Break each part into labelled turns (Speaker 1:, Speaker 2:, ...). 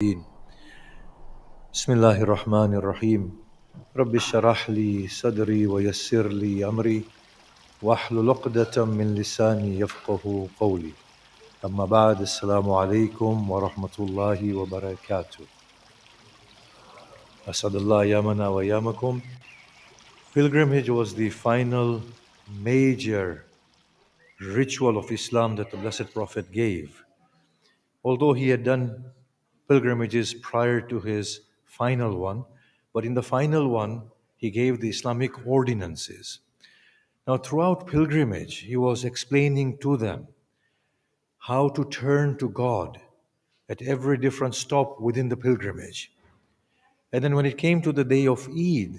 Speaker 1: الدين. بسم الله الرحمن الرحيم. رب اشرح لي صدري ويسر لي أمري واحلل عقدة من لساني يفقه قولي. أما بعد السلام عليكم ورحمة الله وبركاته. أسعد الله أيامنا وأيامكم. Pilgrimage was the final major ritual of Islam that the Blessed Prophet gave. Although he had done pilgrimages prior to his final one, but in the final one, he gave the Islamic ordinances. Now, throughout pilgrimage, he was explaining to them how to turn to God at every different stop within the pilgrimage. And then when it came to the day of Eid,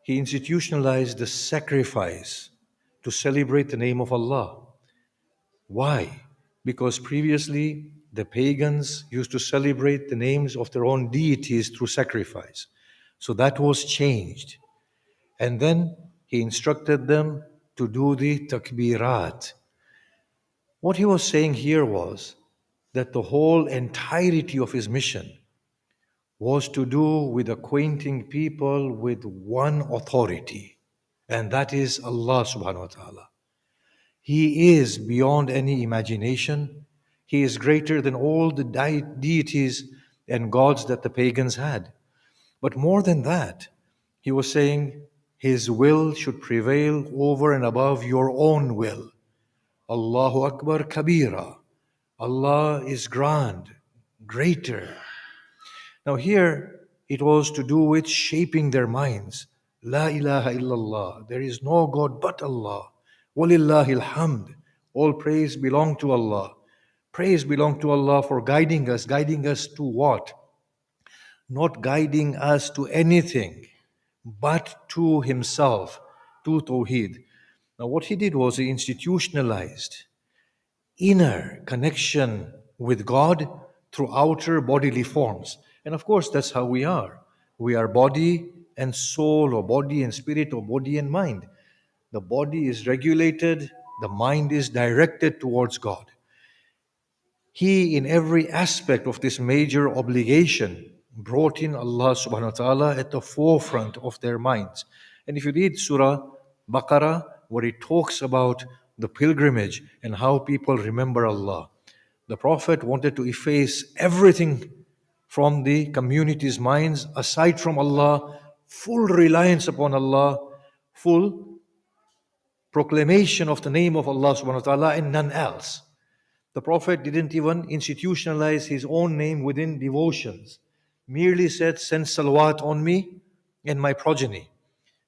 Speaker 1: he institutionalized the sacrifice to celebrate the name of Allah. Why? Because previously the pagans used to celebrate the names of their own deities through sacrifice. So that was changed. And then he instructed them to do the takbirat. What he was saying here was that the whole entirety of his mission was to do with acquainting people with one authority, and that is Allah subhanahu wa ta'ala. He is beyond any imagination. He is greater than all the deities and gods that the pagans had. But more than that, he was saying his will should prevail over and above your own will. Allahu Akbar Kabira. Allah is grand, greater. Now here it was to do with shaping their minds. La ilaha illallah. There is no God but Allah. Walillahi alhamd. All praise belong to Allah. Praise belong to Allah for guiding us. Guiding us to what? Not guiding us to anything, but to Himself, to Tawheed. Now what he did was he institutionalized inner connection with God through outer bodily forms. And of course, that's how we are. We are body and soul, or body and spirit, or body and mind. The body is regulated, the mind is directed towards God. He, in every aspect of this major obligation, brought in Allah subhanahu wa ta'ala at the forefront of their minds. And if you read Surah Baqarah, where it talks about the pilgrimage and how people remember Allah, the Prophet wanted to efface everything from the community's minds aside from Allah, full reliance upon Allah, full proclamation of the name of Allah subhanahu wa ta'ala and none else. The Prophet didn't even institutionalize his own name within devotions. Merely said, send salawat on me and my progeny.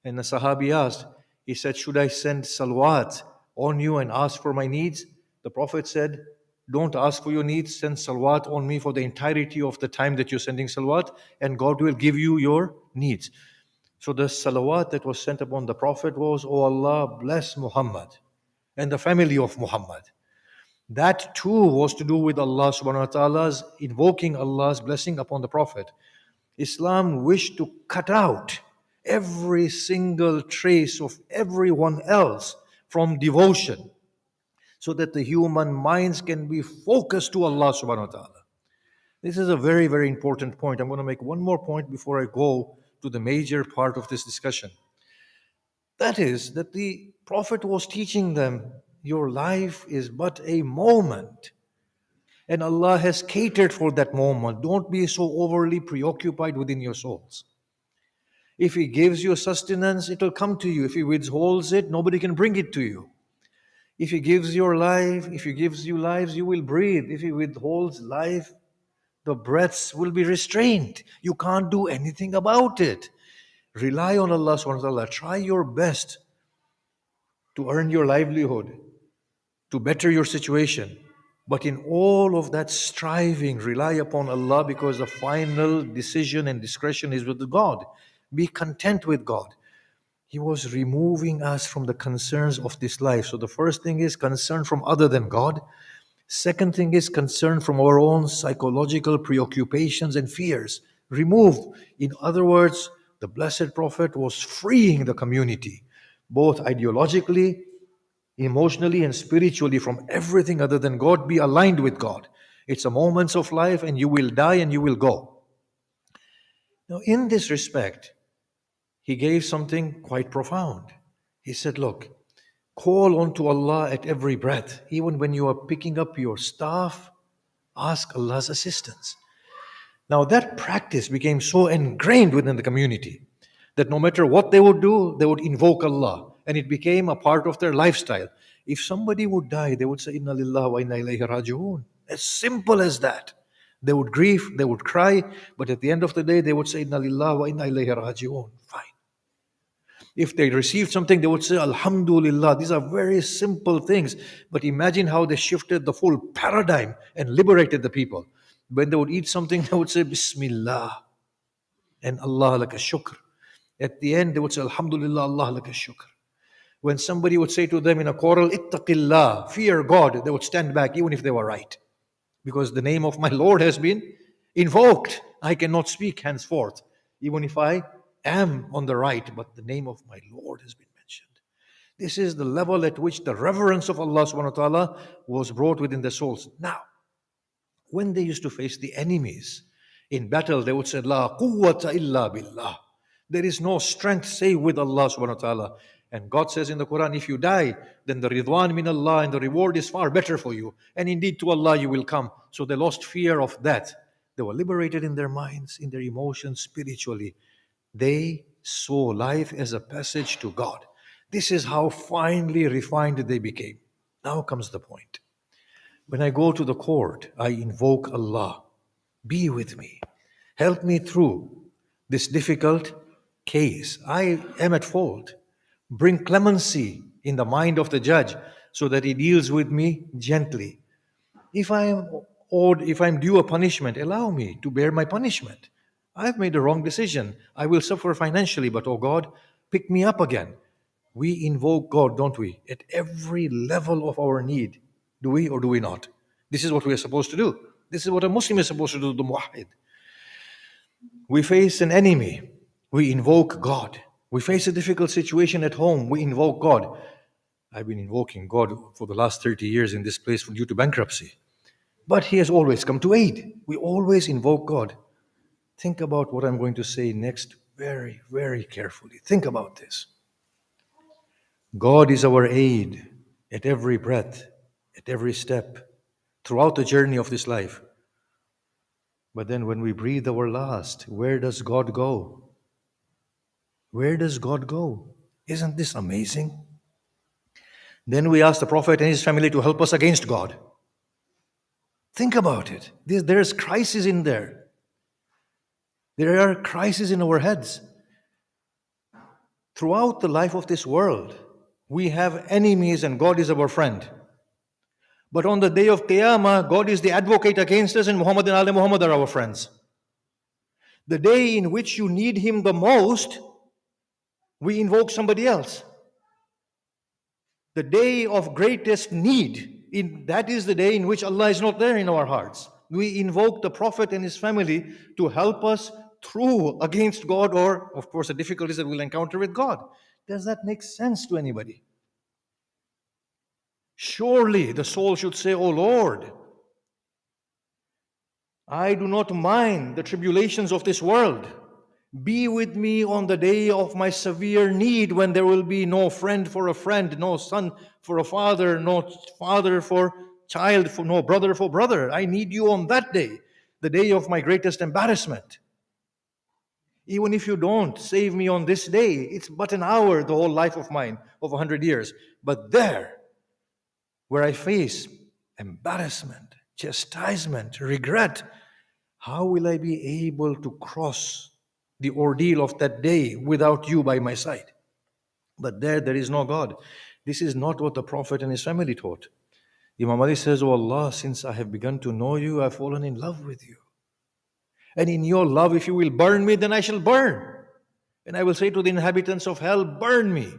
Speaker 1: And the Sahabi asked, he said, should I send salawat on you and ask for my needs? The Prophet said, don't ask for your needs, send salawat on me for the entirety of the time that you're sending salawat, and God will give you your needs. So the salawat that was sent upon the Prophet was, oh Allah, bless Muhammad and the family of Muhammad. That too was to do with Allah subhanahu wa ta'ala's invoking Allah's blessing upon the Prophet. Islam wished to cut out every single trace of everyone else from devotion so that the human minds can be focused to Allah subhanahu wa ta'ala. This is a very, very important point. I'm going to make one more point before I go to the major part of this discussion. That is that the Prophet was teaching them, your life is but a moment. And Allah has catered for that moment. Don't be so overly preoccupied within your souls. If He gives you sustenance, it will come to you. If He withholds it, nobody can bring it to you. If He gives your life, if He gives you lives, you will breathe. If He withholds life, the breaths will be restrained. You can't do anything about it. Rely on Allah subhanahu wa ta'ala. Try your best to earn your livelihood, to better your situation. But in all of that striving, rely upon Allah, because the final decision and discretion is with God. Be content with God. He was removing us from the concerns of this life. So the first thing is concern from other than God. Second thing is concern from our own psychological preoccupations and fears. Removed. In other words, the Blessed Prophet was freeing the community, both ideologically, emotionally, and spiritually, from everything other than God. Be aligned with God. It's a moments of life, and you will die and you will go. Now, in this respect, he gave something quite profound. He said, look, call unto Allah at every breath. Even when you are picking up your staff, ask Allah's assistance. Now, that practice became so ingrained within the community that no matter what they would do, they would invoke Allah. And it became a part of their lifestyle. If somebody would die, they would say, Inna lillahi wa inna ilayhi raji'un. As simple as that. They would grieve, they would cry, but at the end of the day, they would say, Inna lillahi wa inna ilayhi raji'un. Fine. If they received something, they would say, Alhamdulillah. These are very simple things. But imagine how they shifted the full paradigm and liberated the people. When they would eat something, they would say, Bismillah. And Allah laka shukr. At the end, they would say, Alhamdulillah, Allah laka shukr. When somebody would say to them in a quarrel, Ittaqillah, fear God, they would stand back even if they were right. Because the name of my Lord has been invoked. I cannot speak henceforth, even if I am on the right, but the name of my Lord has been mentioned. This is the level at which the reverence of Allah subhanahu wa ta'ala was brought within their souls. Now, when they used to face the enemies in battle, they would say, La quwwata illa billah. There is no strength save with Allah subhanahu wa ta'ala. And God says in the Quran, if you die, then the ridwan min Allah and the reward is far better for you. And indeed to Allah you will come. So they lost fear of death. They were liberated in their minds, in their emotions, spiritually. They saw life as a passage to God. This is how finely refined they became. Now comes the point. When I go to the court, I invoke Allah. Be with me. Help me through this difficult case. I am at fault. Bring clemency in the mind of the judge so that he deals with me gently. If I'm due a punishment, allow me to bear my punishment. I've made a wrong decision. I will suffer financially, but oh God, pick me up again. We invoke God, don't we? At every level of our need. Do we or do we not? This is what we are supposed to do. This is what a Muslim is supposed to do, the muwahid. We face an enemy. We invoke God. We face a difficult situation at home. We invoke God. I've been invoking God for the last 30 years in this place due to bankruptcy. But He has always come to aid. We always invoke God. Think about what I'm going to say next very, very carefully. Think about this. God is our aid at every breath, at every step, throughout the journey of this life. But then when we breathe our last, where does God go? Where does God go? Isn't this amazing? Then we ask the Prophet and his family to help us against God. Think about it. There's crisis in there. There are crises in our heads. Throughout the life of this world, we have enemies and God is our friend. But on the day of Qiyamah, God is the advocate against us and Muhammad and Ali Muhammad are our friends. The day in which you need Him the most, we invoke somebody else. The day of greatest need, that is the day in which Allah is not there in our hearts. We invoke the Prophet and his family to help us through against God or, of course, the difficulties that we'll encounter with God. Does that make sense to anybody? Surely the soul should say, Oh Lord, I do not mind the tribulations of this world. Be with me on the day of my severe need when there will be no friend for a friend, no son for a father, no father for child, no brother for brother. I need you on that day, the day of my greatest embarrassment. Even if you don't save me on this day, it's but an hour, the whole life of mine, of 100 years. But there, where I face embarrassment, chastisement, regret, how will I be able to cross the ordeal of that day without you by my side? But there is no God. This is not what the Prophet and his family taught. Imam Ali says, Oh Allah, since I have begun to know you, I've fallen in love with you. And in your love, if you will burn me, then I shall burn. And I will say to the inhabitants of hell, burn me.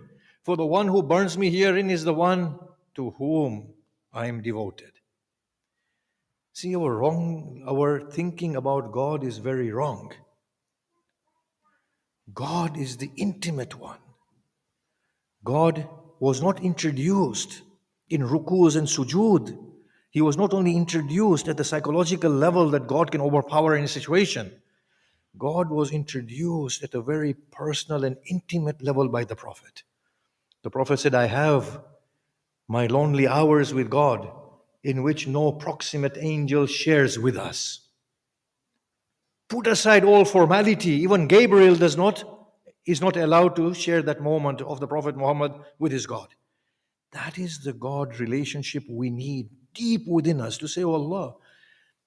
Speaker 1: For the one who burns me herein is the one to whom I am devoted. See, our thinking about God is very wrong. God is the intimate one. God was not introduced in rukus and sujood. He was not only introduced at the psychological level that God can overpower any situation, God was introduced at a very personal and intimate level by the Prophet. The Prophet said, I have my lonely hours with God in which no proximate angel shares with us. Put aside all formality. Even Gabriel is not allowed to share that moment of the Prophet Muhammad with his God. That is the God relationship we need deep within us to say, oh Allah,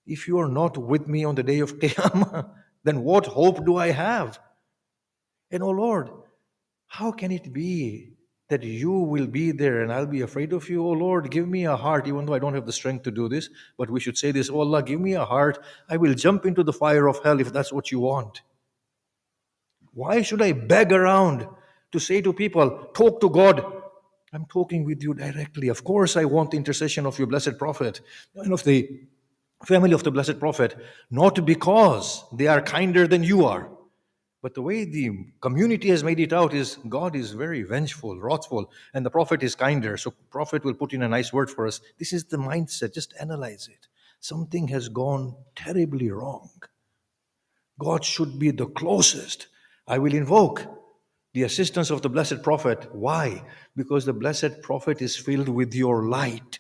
Speaker 1: if you are not with me on the day of Qiyamah, then what hope do I have? And oh Lord, how can it be that you will be there and I'll be afraid of you? Oh Lord, give me a heart, even though I don't have the strength to do this, but we should say this, oh Allah, give me a heart. I will jump into the fire of hell if that's what you want. Why should I beg around to say to people, talk to God? I'm talking with you directly. Of course, I want the intercession of your blessed Prophet and of the family of the blessed Prophet, not because they are kinder than you are, but the way the community has made it out is God is very vengeful, wrathful, and the Prophet is kinder. So Prophet will put in a nice word for us. This is the mindset. Just analyze it. Something has gone terribly wrong. God should be the closest. I will invoke the assistance of the blessed Prophet. Why? Because the blessed Prophet is filled with your light.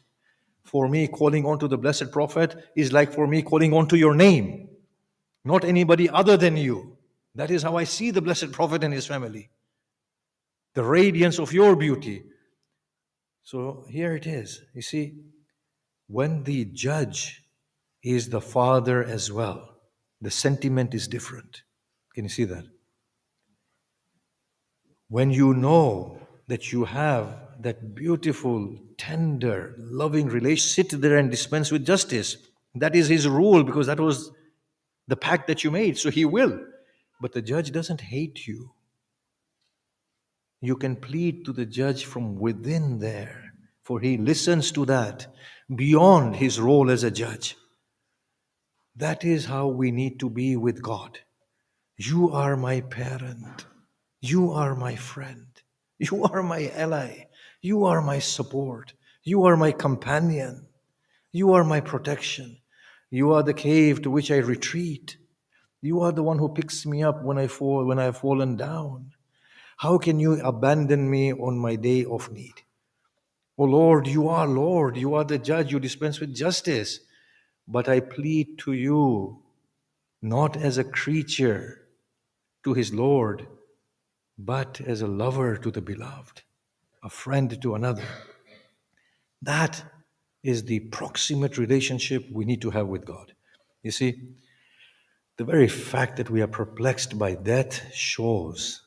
Speaker 1: For me, calling on to the blessed Prophet is like for me calling on to your name, not anybody other than you. That is how I see the blessed Prophet and his family. The radiance of your beauty. So here it is. You see, when the judge is the father as well, the sentiment is different. Can you see that? When you know that you have that beautiful, tender, loving relation, sit there and dispense with justice. That is his rule because that was the pact that you made. So he will. But the judge doesn't hate you. You can plead to the judge from within there, for he listens to that beyond his role as a judge. That is how we need to be with God. You are my parent. You are my friend. You are my ally. You are my support. You are my companion. You are my protection. You are the cave to which I retreat. You are the one who picks me up when I fall, when I have fallen down. How can you abandon me on my day of need? Oh Lord, you are Lord. You are the judge. You dispense with justice. But I plead to you, not as a creature to his Lord, but as a lover to the beloved, a friend to another. That is the proximate relationship we need to have with God. You see, the very fact that we are perplexed by death shows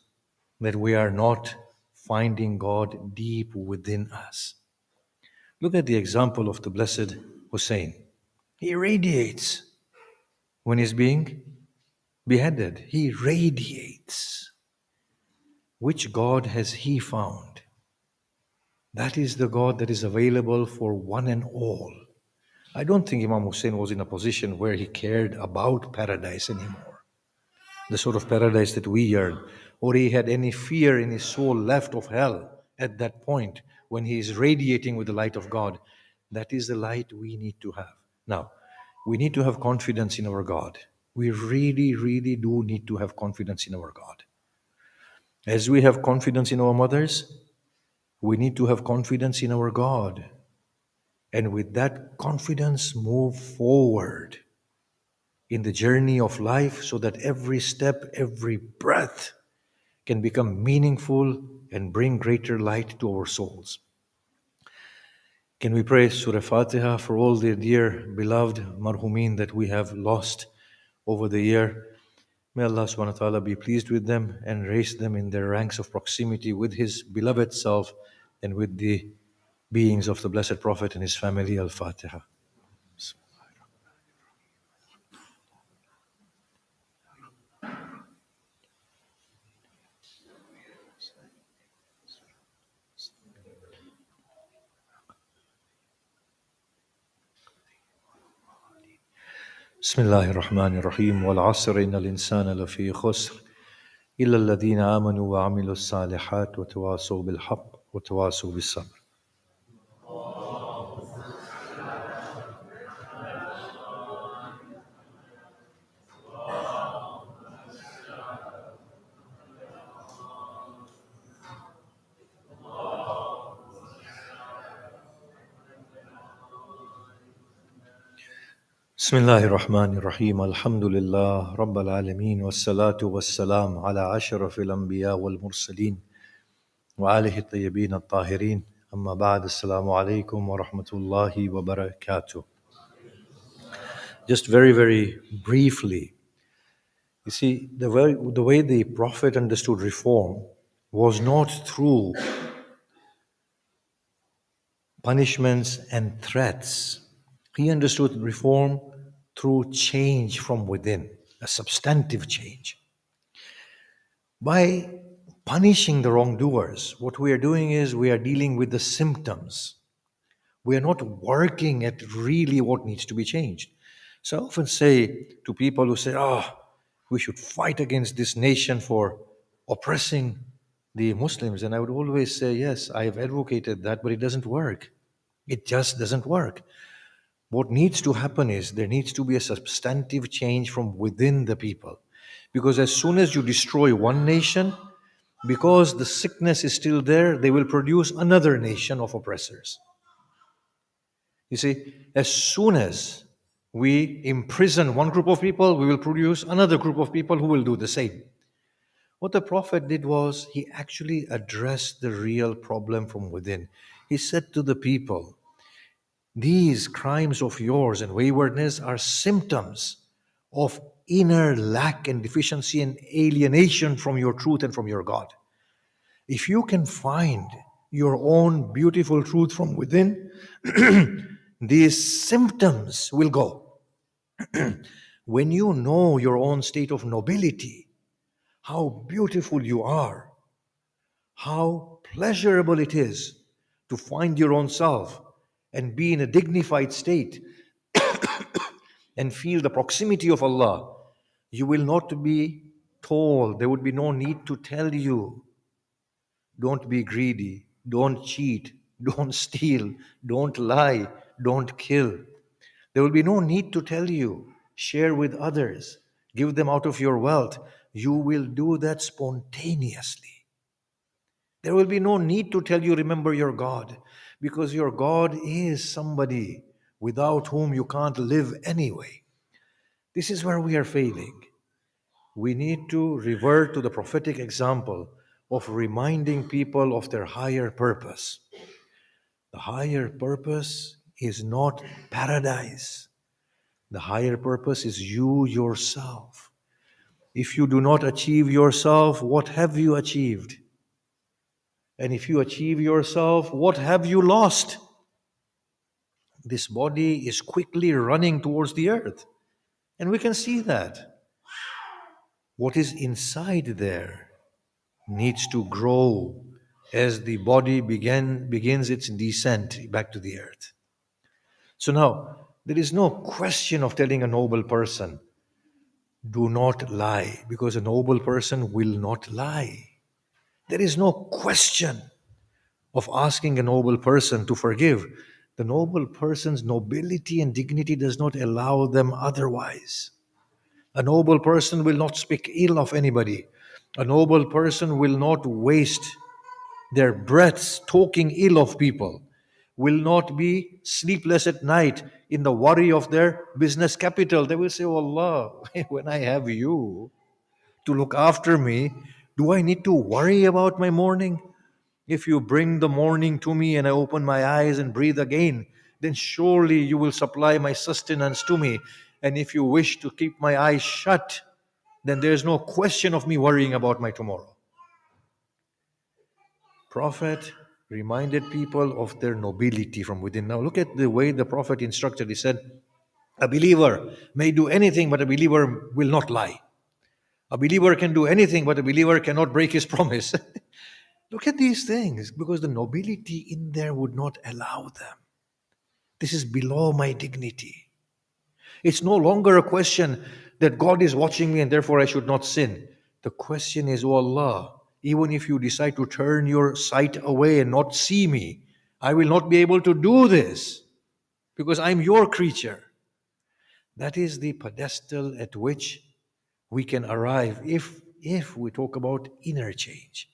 Speaker 1: that we are not finding God deep within us. Look at the example of the blessed Hussein. He radiates when he's being beheaded. He radiates. Which God has he found? That is the God that is available for one and all. I don't think Imam Hussein was in a position where he cared about paradise anymore, the sort of paradise that we yearn, or he had any fear in his soul left of hell at that point when he is radiating with the light of God. That is the light we need to have. Now, we need to have confidence in our God. We really, really do need to have confidence in our God. As we have confidence in our mothers, we need to have confidence in our God. And with that confidence, move forward in the journey of life so that every step, every breath can become meaningful and bring greater light to our souls. Can we pray Surah Fatiha for all the dear, beloved marhumin that we have lost over the year? May Allah subhanahu wa ta'ala be pleased with them and raise them in their ranks of proximity with His beloved self and with the beings of the Blessed Prophet and his family. Al-Fatiha. بسم الله الرحمن الرحيم والعصر إن الإنسان لفي خسر إلا الذين آمنوا وعملوا الصالحات وتواصوا بالحق وتواصوا بالصبر. بسم الله الرحمن الرحيم الحمد لله رب العالمين والصلاة والسلام على أشرف الأنبياء والمرسلين وآله الطيبين الطاهرين أما بعد السلام عليكم ورحمة الله وبركاته. Just very briefly, you see, the way the Prophet understood reform was not through punishments and threats. He understood reform through change from within, a substantive change. By punishing the wrongdoers, what we are doing is we are dealing with the symptoms. We are not working at really what needs to be changed. So I often say to people who say, we should fight against this nation for oppressing the Muslims. And I would always say, yes, I have advocated that, but it doesn't work. It just doesn't work. What needs to happen is there needs to be a substantive change from within the people. Because as soon as you destroy one nation, because the sickness is still there, they will produce another nation of oppressors. You see, as soon as we imprison one group of people, we will produce another group of people who will do the same. What the Prophet did was he actually addressed the real problem from within. He said to the people, these crimes of yours and waywardness are symptoms of inner lack and deficiency and alienation from your truth and from your God. If you can find your own beautiful truth from within, these symptoms will go. When you know your own state of nobility, how beautiful you are, how pleasurable it is to find your own self and be in a dignified state and feel the proximity of Allah, you will not be told, there would be no need to tell you, don't be greedy, don't cheat, don't steal, don't lie, don't kill. There will be no need to tell you, share with others, give them out of your wealth. You will do that spontaneously. There will be no need to tell you, remember your God, because your God is somebody without whom you can't live anyway. This is where we are failing. We need to revert to the prophetic example of reminding people of their higher purpose. The higher purpose is not paradise. The higher purpose is you yourself. If you do not achieve yourself, what have you achieved? And if you achieve yourself, what have you lost? This body is quickly running towards the earth. And we can see that. What is inside there needs to grow as the body begins its descent back to the earth. So now, there is no question of telling a noble person, do not lie, because a noble person will not lie. There is no question of asking a noble person to forgive. The noble person's nobility and dignity does not allow them otherwise. A noble person will not speak ill of anybody. A noble person will not waste their breaths talking ill of people, will not be sleepless at night in the worry of their business capital. They will say, oh Allah, when I have you to look after me, do I need to worry about my morning? If you bring the morning to me and I open my eyes and breathe again, then surely you will supply my sustenance to me. And if you wish to keep my eyes shut, then there is no question of me worrying about my tomorrow. Prophet reminded people of their nobility from within. Now look at the way the Prophet instructed. He said, a believer may do anything, but a believer will not lie. A believer can do anything, but a believer cannot break his promise. Look at these things, because the nobility in there would not allow them. This is below my dignity. It's no longer a question that God is watching me and therefore I should not sin. The question is, oh Allah, even if you decide to turn your sight away and not see me, I will not be able to do this because I'm your creature. That is the pedestal at which we can arrive if we talk about inner change.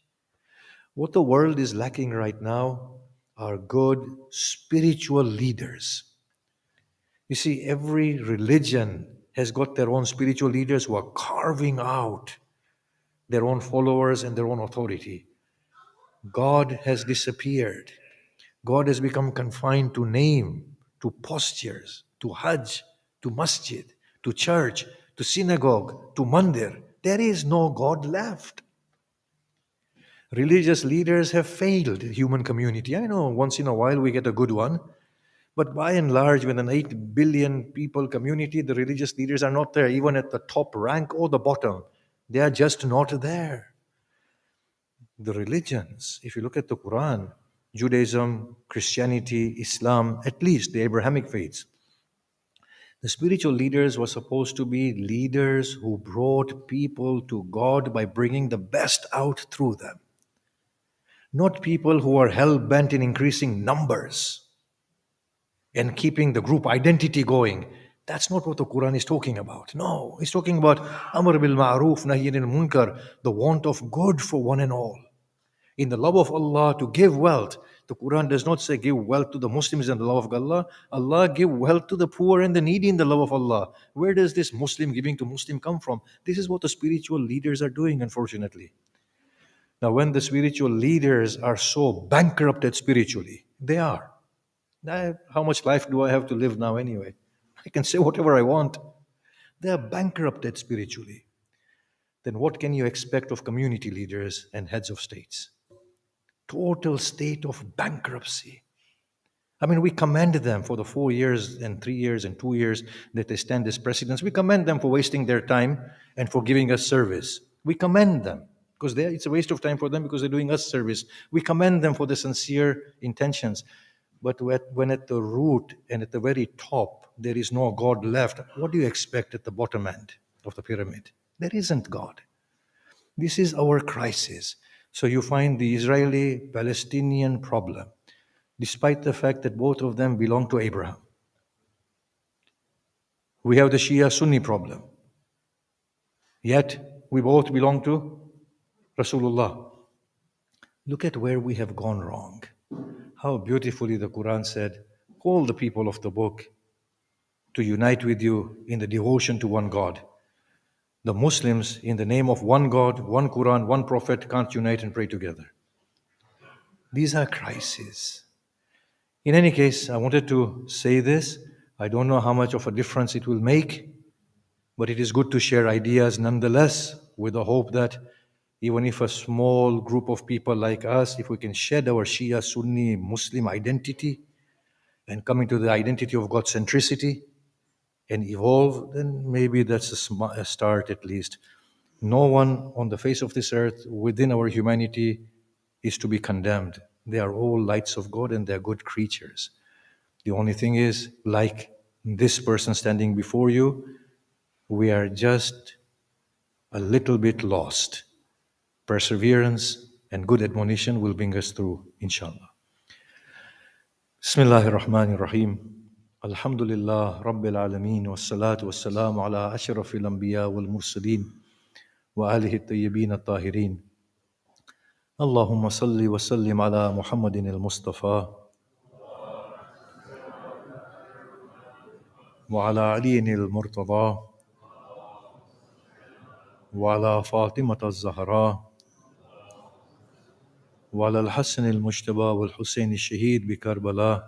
Speaker 1: What the world is lacking right now are good spiritual leaders. You see, every religion has got their own spiritual leaders who are carving out their own followers and their own authority. God has disappeared. God has become confined to name, to postures, to Hajj, to masjid, to church, to synagogue, to mandir. There is no God left. Religious leaders have failed human community. I know once in a while we get a good one, but by and large, with an 8 billion people community, the religious leaders are not there, even at the top rank or the bottom. They are just not there. The religions, if you look at the Quran, Judaism, Christianity, Islam, at least the Abrahamic faiths, the spiritual leaders were supposed to be leaders who brought people to God by bringing the best out through them, not people who are hell bent in increasing numbers and keeping the group identity going. That's not what the Quran is talking about. No, it's talking about Amr bil Ma'ruf, Nahy anil Munkar, the want of good for one and all. In the love of Allah to give wealth. The Quran does not say give wealth to the Muslims in the love of Allah. Allah give wealth to the poor and the needy in the love of Allah. Where does this Muslim giving to Muslim come from? This is what the spiritual leaders are doing, unfortunately. Now, when the spiritual leaders are so bankrupted spiritually, they are. How much life do I have to live now anyway? I can say whatever I want. They are bankrupted spiritually. Then what can you expect of community leaders and heads of states? Total state of bankruptcy. I mean, we commend them for the 4 years and 3 years and 2 years that they stand as presidents. We commend them for wasting their time and for giving us service. We commend them because it's a waste of time for them because they're doing us service. We commend them for the sincere intentions. But when at the root and at the very top there is no God left, what do you expect at the bottom end of the pyramid? There isn't God. This is our crisis. So you find the Israeli-Palestinian problem, despite the fact that both of them belong to Abraham. We have the Shia-Sunni problem. Yet we both belong to Rasulullah. Look at where we have gone wrong. How beautifully the Quran said, call the people of the book to unite with you in the devotion to one God. The Muslims, in the name of one God, one Quran, one Prophet, can't unite and pray together. These are crises. In any case, I wanted to say this. I don't know how much of a difference it will make, but it is good to share ideas nonetheless, with the hope that even if a small group of people like us, if we can shed our Shia, Sunni, Muslim identity and come into the identity of God centricity and evolve, then maybe that's a start at least. No one on the face of this earth within our humanity is to be condemned. They are all lights of God and they are good creatures. The only thing is, like this person standing before you, we are just a little bit lost. Perseverance and good admonition will bring us through, inshallah. Bismillahir Rahmanir Rahim. Alhamdulillah Rabbil Alameen wassalatu wassalamu ala ashrafil anbiya wal mursalin wa alihi at-tayyibin at-tahirin. Allahumma salli wa sallim ala Muhammadin al-Mustafa wa ala aliyin al-Murtada wa ala Fatimata al-Zahra wa ala al-Hasan al-Mujtaba wal Husayn al-Shahid bi Karbala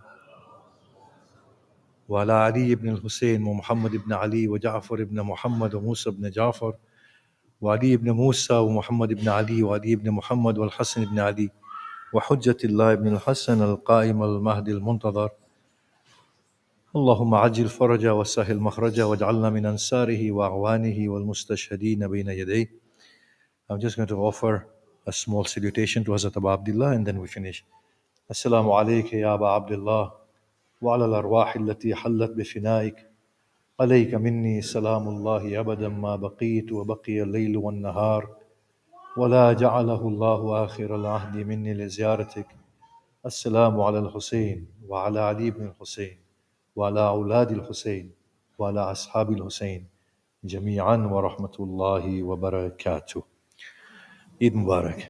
Speaker 1: wa ala Ali ibn al-Husayn wa Muhammad ibn Ali wa Ja'far ibn Muhammad wa Musa ibn Ja'far وعلي بن موسى ومحمد بن علي وعلي بن محمد والحسن بن علي وحجة الله بن الحسن القائم المهدي المنتظر اللهم عجل فرجه وسهل مخرجه واجعلنا من أنصاره وأعوانه والمستشهدين بين يديه. I'm just going to offer a small salutation to Hazrat Abu Abdullah and then we finish. السلام عليك يا أبا عبد الله وعلى الأرواح التي حلت بفنائك عليك مني سلام الله أبدا ما بقيت وبقي الليل والنهار ولا جعله الله آخر العهد مني لزيارتك. السلام على الحسين وعلى علي بن الحسين وعلى أولاد الحسين وعلى أصحاب الحسين جميعا ورحمة الله وبركاته. Eid Mubarak.